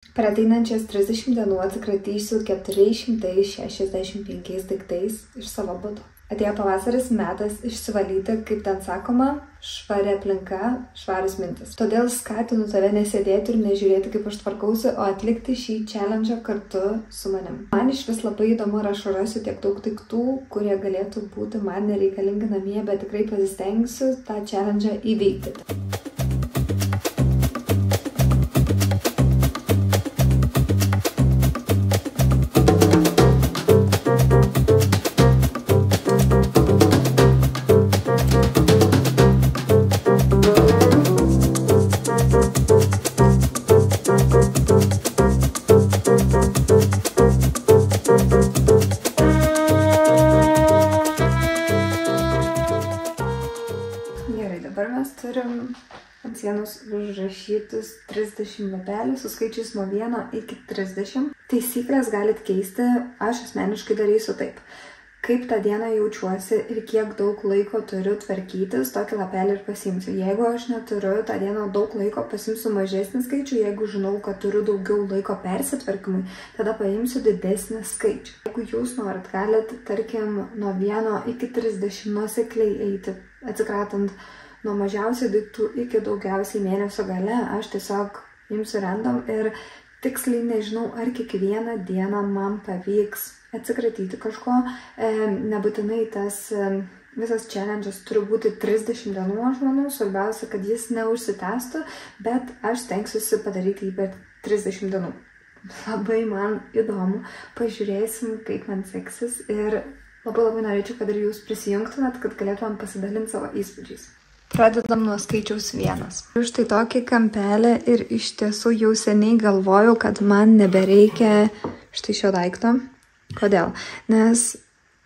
Per ateinančias 30 dienų atsikratysiu 465 daiktais iš savo buto. Atėjo pavasaris, metas išsivalyti, kaip ten sakoma, švari aplinka, švarios mintis. Todėl skatinu tave nesėdėti ir nežiūrėti, kaip aš tvarkausi, o atlikti šį challenge kartu su manim. Man iš vis labai įdomu, ar aš rasiu tiek daug daiktų, kurie galėtų būti man nereikalingi namie, bet tikrai pasistengsiu tą challenge įveikti. Turim ant sienos užrašytus 30 lapelių su skaičiais nuo 1 iki 30. Taisyklės galit keisti, aš asmeniškai darysiu taip. Kaip tą dieną jaučiuosi ir kiek daug laiko turiu tvarkytis, tokį lapelį ir pasiimsiu. Jeigu aš neturiu tą dieną daug laiko, pasiimsiu mažesnį skaičių. Jeigu žinau, kad turiu daugiau laiko persitvarkymui, tada paimsiu didesnį skaičių. Jeigu jūs norit, galit, tarkim, nuo 1 iki 30 nuosekliai eiti, atsikratant nuo mažiausiai daiktų iki daugiausiai mėnesio gale, aš tiesiog imsiu random ir tiksliai nežinau, ar kiekvieną dieną man pavyks atsikratyti kažko. Nebūtinai tas visas challenge'as turi būti 30 dienų, aš manau, svarbiausia, kad jis neužsitęstų, bet aš stengsiuosi padaryti jį per 30 dienų. Labai man įdomu, pažiūrėsim, kaip man seksis ir labai norėčiau, kad ir jūs prisijungtumėt, kad galėtumėm pasidalinti savo įspūdžiais. Pradedam nuo skaičiaus 1. Turiu štai tokį kampelį ir iš tiesų jau seniai galvojau, kad man nebereikia štai šio daikto. Kodėl? Nes,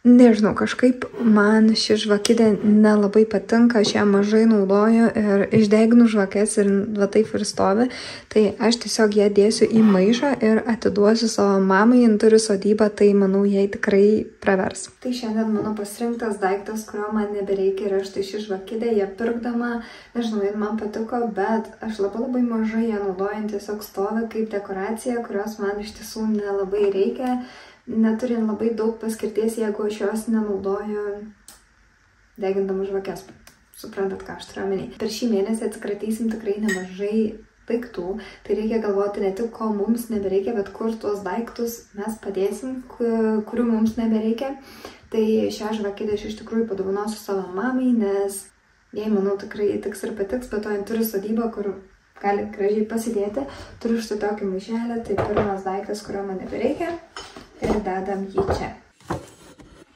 nežinau, kažkaip man ši žvakidė nelabai patinka, aš ją mažai naudoju ir išdeginu žvakes ir va taip ir stovi. Tai aš tiesiog ją dėsiu į maišą ir atiduosiu savo mamai, jin turi sodybą, tai manau, jai tikrai pravers. Tai šiandien mano pasirinktas daiktas, kurio man nebereikia, yra štai ši žvakidė, ją pirkdama, nežinau, jin man patiko, bet aš labai mažai ją naudojant, tiesiog stovi kaip dekoracija, kurios man iš tiesų nelabai reikia. Neturint labai daug paskirties, jeigu aš jos nenaudoju degindama žvakes. Suprantat, ką aš turiu omeny. Per šį mėnesį atsikratysim tikrai nemažai daiktų. Tai reikia galvoti ne tik, ko mums nebereikia, bet kur tuos daiktus mes padėsim, kurių mums nebereikia. Tai šią žvakidę aš iš tikrųjų padovanosiu savo mamai, nes jai, manau, tikrai tiks ir patiks, bet to jin turi sodybą, kur gali gražiai pasidėti. Turiu štai tokį maišelį, tai pirmas daiktas, kurio man nebereikia. Ir dedam jį čia.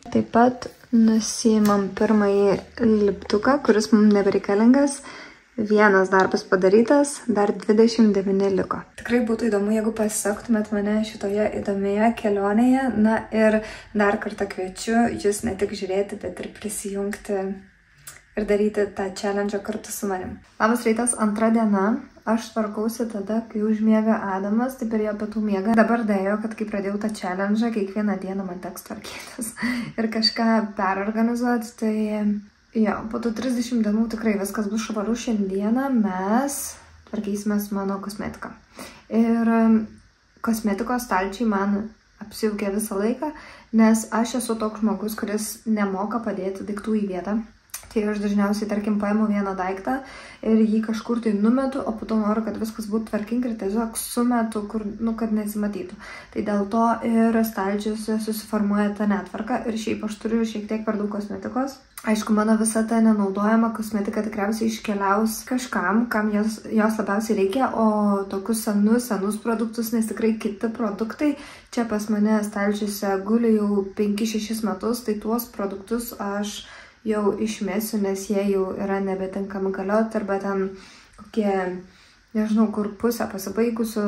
Taip pat nusiimam pirmąjį lipduką, kuris mums nebereikalingas. Vienas darbas padarytas, dar 29 liko. Tikrai būtų įdomu, jeigu pasisektumėt mane šitoje įdomioje kelionėje. Na ir dar kartą kviečiu jūs ne tik žiūrėti, bet ir prisijungti ir daryti tą challenge kartu su manim. Labas rytas, antra diena. Aš tvarkausi tada, kai užmiega Adamas, taip ir jo pietų miega. Dabar dėjo, kad kai pradėjau tą challenge, kiekvieną dieną man teks tvarkytis ir kažką perorganizuoti. Tai jo, po tų 30 dienų tikrai viskas bus švaru. Šiandieną mes tvarkysime mano kosmetiką. Ir kosmetikos stalčiai man apsijaukė visą laiką, nes aš esu toks žmogus, kuris nemoka padėti daiktų į vietą. Tai aš dažniausiai, tarkim, paimu vieną daiktą ir jį kažkur tai numetu, o po to noriu, kad viskas būtų tvarkinga ir tiesiog sumetu, kur, kad nesimatytų. Tai dėl to ir stalčiuose susiformuoja ta netvarka ir šiaip aš turiu šiek tiek per daug kosmetikos. Aišku, mano visa ta nenaudojama kosmetika tikriausiai iškeliaus kažkam, kam jos labiausiai reikia, o tokius senus produktus, nes tikrai kiti produktai čia pas mane stalčiuose guli jau 5-6 metus, tai tuos produktus aš jau išmesiu, nes jie jau yra nebetinkami galioti, arba ten kokie, nežinau, kur pusę pasibaigusių,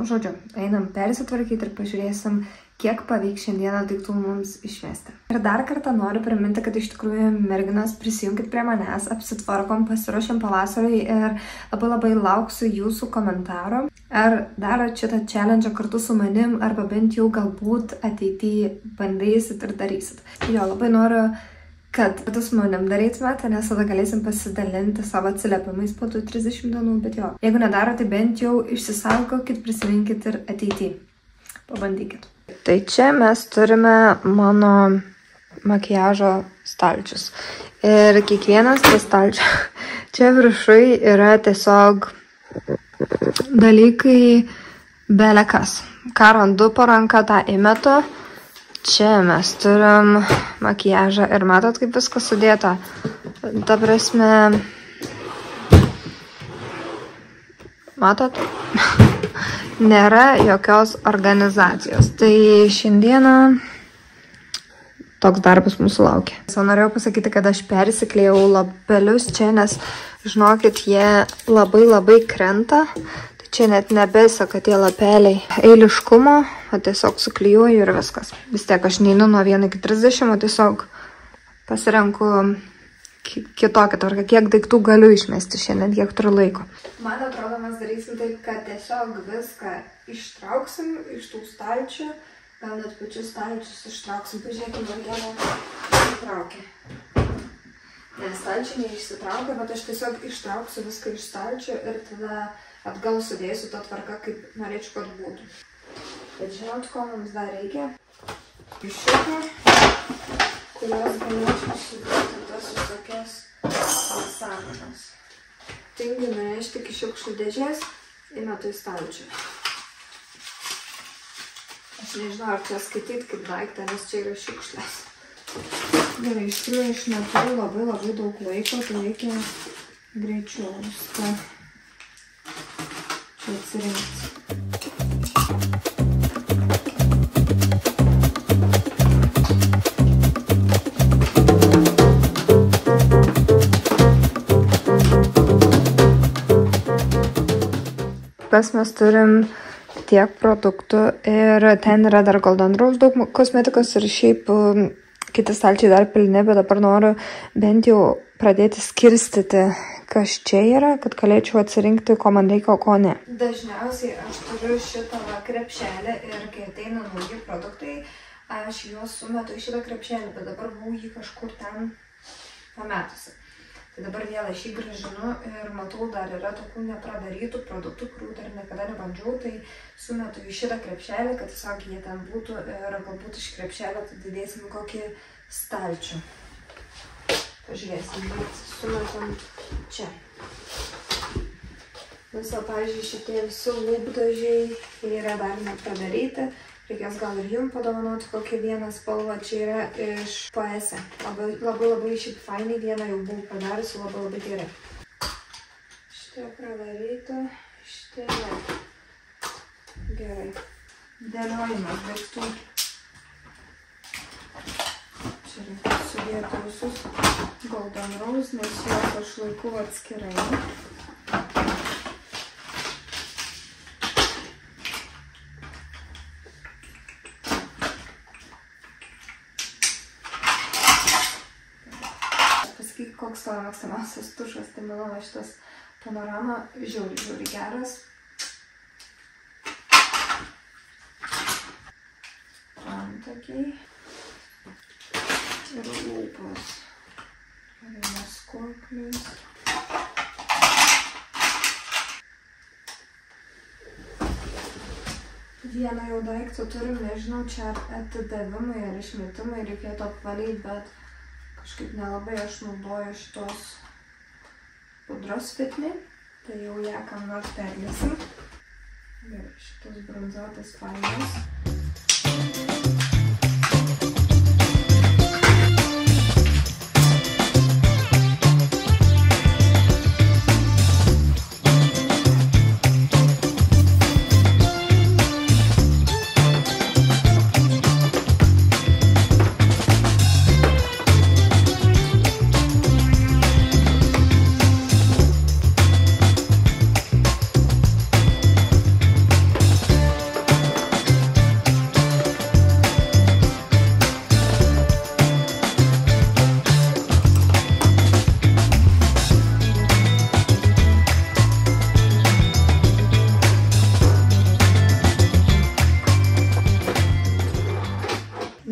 žodžiu, einam persitvarkyti ir pažiūrėsim, kiek pavyks šiandieną daiktų mums išmesti. Ir dar kartą noriu priminti, kad iš tikrųjų merginos prisijunkit prie manęs, apsitvarkom, pasiruošiam pavasariui ir labai lauksiu jūsų komentarų. Ar darot šitą challenge kartu su manim, arba bent jau galbūt ateityje bandysit ir darysit. Jo, labai noriu kad tu su manim darytume, tai nes tada galėsim pasidalinti savo atsiliepimais po tų 30 dienų, bet jo. Jeigu nedaro, tai bent jau išsisaugokit, prisiminkit ir ateityje. Pabandykit. Tai čia mes turime mano makiažo stalčius. Ir kiekvienas tas stalčius, čia viršui yra tiesiog dalykai belekas. Ką randu po ranką, tą įmetu. Čia mes turim makiažą ir matot, kaip viskas sudėta. Ta prasme, matot, nėra jokios organizacijos. Tai šiandieną toks darbas mūsų laukia. Norėjau pasakyti, kad aš persiklėjau lapelius čia, nes žinokit, jie labai krenta. Čia net nebesaka tie lapeliai eiliškumo, o tiesiog suklijuoju ir viskas. Vis tiek aš neinu nuo 1 iki 30, o tiesiog pasirenku kitokį tvarką, kiek daiktų galiu išmesti šiandien, kiek turiu laiko. Man atrodo, mes darysim taip, kad tiesiog viską ištrauksim iš tų stalčių, gal net pačius stalčius ištrauksim. Pažiūrėkime, ar jie ištraukė. Ne, stalčiai neišsitraukia, bet aš tiesiog ištrauksiu viską iš stalčių ir tada atgal sudėsiu tą tvarką, kaip norėčiau, kad būtų. Bet žinot, ko mums dar reikia? Kišiukų, kurios galėčiau sudėti tas visokias sąmanas. Tingiu nunešti kišiukšlių dėžės, įmetu į stalčių. Aš nežinau, ar čia skaityti kaip daiktą, nes čia yra šiukšlės. Gerai, iš tikrųjų aš neturiu labai daug laiko, tai reikia greičiau viską čia atsirinkti. Mes turim tiek produktų ir ten yra dar Golden Rose daug kosmetikos ir šiaip kiti stalčiai dar pilni, bet dabar noriu bent jau pradėti skirstyti, kas čia yra, kad galėčiau atsirinkti, ko man reikia, o ko ne. Dažniausiai aš turiu šitą krepšelį ir kai ateina nauji produktai, aš juos sumetu į šitą krepšelį, bet dabar buvau jį kažkur ten pametusi. Tai dabar vėl aš jį grąžinu ir matau, dar yra tokių nepradarytų produktų, kurių dar niekada nebandžiau, tai sumetu į šitą krepšelį, kad tiesiog jie ten būtų ir galbūt iš krepšelio tai didėsim kokį stalčių. Pažiūrėsim, bet sumetam čia. Viso, pavyzdžiui, šitie visi lūpdažiai, jie yra dar nepradaryti. Reikės gal ir jums padovanoti kokią vieną spalvą. Čia yra iš PS. Labai šiaip fainai, vieną jau buvau padariusi, labai gerai. Šitie pradaryti, šitie ne. Gerai. Dėliojimas daiktų. Čia reikia sudėti visus Golden Rose, nes juos aš laikau atskirai. Koks tavo mėgstamiausias tušas, tai manau šitas Panorama žiauriai geras. Antakiai ir lūpos. Gerai, skoklius. Vieną jau daiktą turim, nežinau, čia atidavimai ar išmetimai reikėtų apvalyti, bet kažkaip nelabai aš naudoju šitos pudros Fitme, tai jau ją kam nors perlėsim. Gerai, šitas bronzuotas fainas.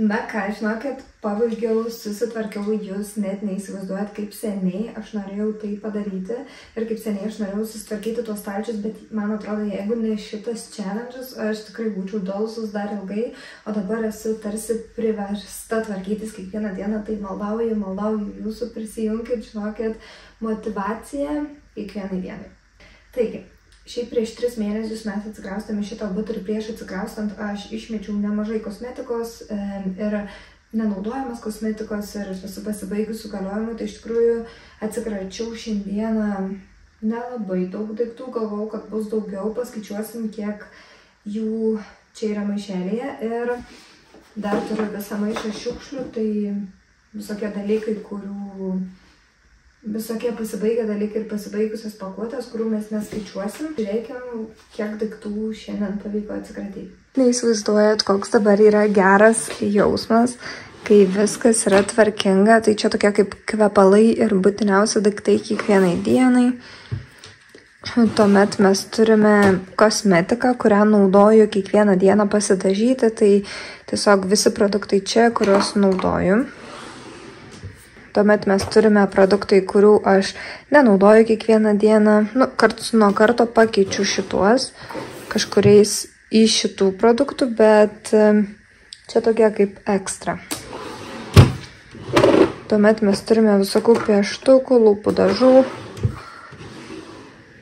Na ką, žinokit, pabaigiau, susitvarkiau, jūs net neįsivaizduojat, kaip seniai aš norėjau tai padaryti ir kaip seniai aš norėjau susitvarkyti tuos stalčius, bet man atrodo, jeigu ne šitas challenge'as, aš tikrai būčiau dolsus dar ilgai, o dabar esu tarsi priversta tvarkytis kiekvieną dieną, tai maldauju jūsų, prisijunkit, žinokit, motivaciją kiekvienai dienai. Taigi, šiaip prieš 3 mėnesius mes atsikraustėme šitą butą ir prieš atsikraustant aš išmečiau nemažai kosmetikos ir nenaudojamas kosmetikos ir su pasibaigusiu galiojimu, tai iš tikrųjų atsikračiau šiandieną nelabai daug daiktų, galvojau, kad bus daugiau, paskaičiuosim, kiek jų čia yra maišelėje ir dar turiu visą maišą šiukšlių, tai visokie dalykai, visokie pasibaigę dalykai ir pasibaigusios pakuotės, kurių mes neskaičiuosim. Žiūrėkim, kiek daiktų šiandien pavyko atsikratyti. Neįsivaizduojat, koks dabar yra geras jausmas, kai viskas yra tvarkinga. Tai čia tokie kaip kvepalai ir būtiniausi daiktai kiekvienai dienai. Tuomet mes turime kosmetiką, kurią naudoju kiekvieną dieną pasidažyti. Tai tiesiog visi produktai čia, kuriuos naudoju. Tuomet mes turime produktai, kurių aš nenaudoju kiekvieną dieną. Karts nuo karto pakeičiu šituos kažkuriais į šitų produktų, bet čia tokie kaip ekstra. Tuomet mes turime visokių pieštukų, lūpų dažų.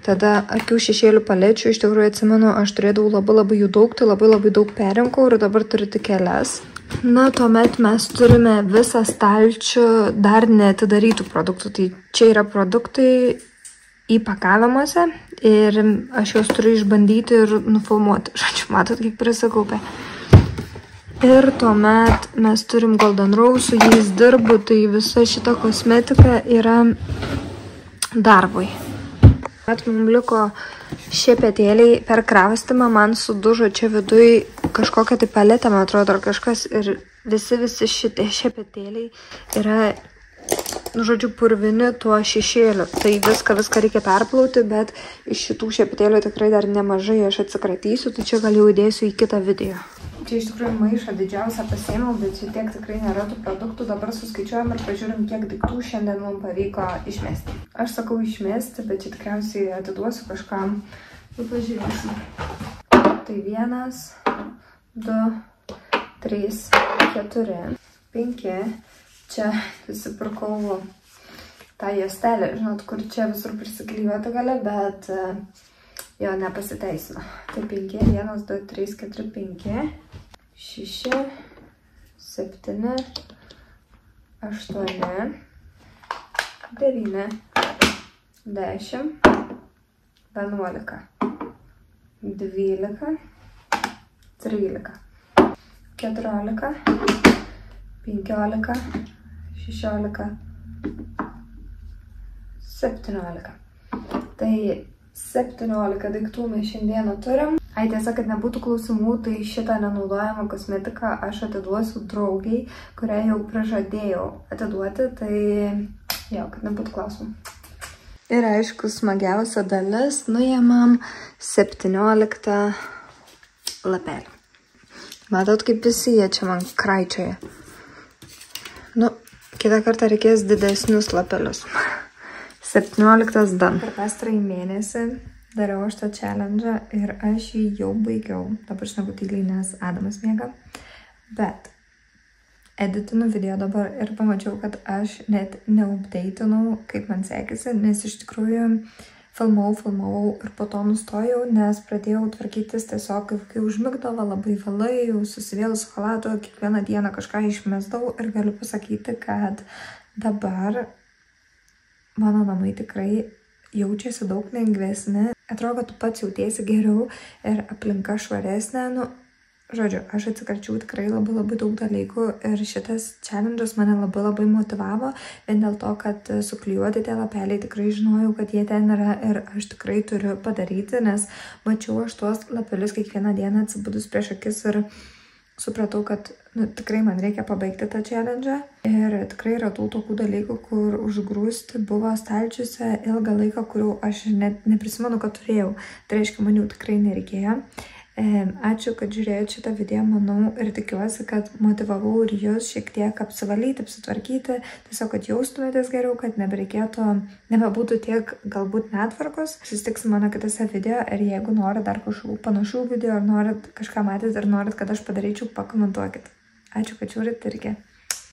Tada akių šešėlių palečių, iš tikrųjų atsimenu, aš turėdavau labai jų daug, tai labai daug perinkau ir dabar turiu tik kelias. Na, tuomet mes turime visą stalčių dar neatidarytų produktų. Tai čia yra produktai įpakavimuose ir aš juos turiu išbandyti ir nufilmuoti. Žodžiu, matot, kiek prisikaupė. Ir tuomet mes turim Golden Rose, su jais dirbu, tai visa šita kosmetika yra darbui. Mums liko šepetėliai per kraustymą, man sudužo čia viduj kažkokią tai paletę, man atrodo, ar kažkas ir visi šitie šepetėliai yra, žodžiu, purvini tuo šešėliu. Tai viską reikia perplauti, bet iš šitų šepetėlių tikrai dar nemažai aš atsikratysiu, tai čia gal jau įdėsiu į kitą video. Čia iš tikrųjų maišą didžiausią pasiėmiau, bet čia tiek tikrai nėra tų produktų. Dabar suskaičiuojam ir pažiūrim, kiek daiktų šiandien mums pavyko išmesti. Aš sakau išmesti, bet čia tikriausiai atiduosiu kažkam. Pažiūrėsim. Tai 1, 2, 3, 4, 5. Čia nusipirkau tą juostelę, žinot, kur čia visur prisiklijuota gale, bet jo nepasiteisino. Tai 5, 1, 2, 3, 4, 5, 6, 7, 8, 9, 10, 11, 12, 13, 14, 15, 16, 17. Tai 17 daiktų mes šiandieną turim. Tiesa, kad nebūtų klausimų, tai šitą nenaudojamą kosmetiką aš atiduosiu draugiai, kurią jau prižadėjau atiduoti, tai jo, kad nebūtų klausimų. Ir aišku, smagiausia dalis, nuėmam 17 lapelį. Matot, kaip visi jie čia man kraičioja. Kitą kartą reikės didesnius lapelius. 17 dan. Per pastarąjį mėnesį dariau aš tą challenge'ą ir aš jį jau baigiau. Dabar šneku tyliai, nes Adamas miega. Bet editinu video dabar ir pamačiau, kad aš net neupdeitinau, kaip man sekėsi, nes iš tikrųjų filmavau ir po to nustojau, nes pradėjau tvarkytis tiesiog, kai užmigdavo labai vėlai, jau susivėlus chalatu, kiekvieną dieną kažką išmesdavau ir galiu pasakyti, kad dabar mano namai tikrai jaučiasi daug lengvesni. Atrodo, kad tu pats jautiesi geriau ir aplinka švaresnė. Žodžiu, aš atsikračiau tikrai labai daug dalykų ir šitas challenge'as mane labai motivavo, vien dėl to, kad suklijuoti tie lapeliai tikrai žinojau, kad jie ten yra ir aš tikrai turiu padaryti, nes mačiau aš tuos lapelius kiekvieną dieną atsibudus prieš akis ir supratau, kad tikrai man reikia pabaigti tą challenge'ą ir tikrai radau tokių dalykų, kur užgrūsti buvo stalčiuose ilgą laiką, kurių aš net neprisimenu, kad turėjau. Tai reiškia, man jau tikrai nereikėjo. Ačiū, kad žiūrėjote šitą video, manau ir tikiuosi, kad motivavau ir jūs šiek tiek apsivalyti, apsitvarkyti, tiesiog, kad jaustumėtės geriau, kad nebebūtų tiek galbūt netvarkos. Susitiksim mano kitose video ir jeigu norit dar kažkokių panašių video, ar norit kažką matyti ir norit, kad aš padaryčiau, pakomentuokit. Ačiū, kad žiūrit ir iki.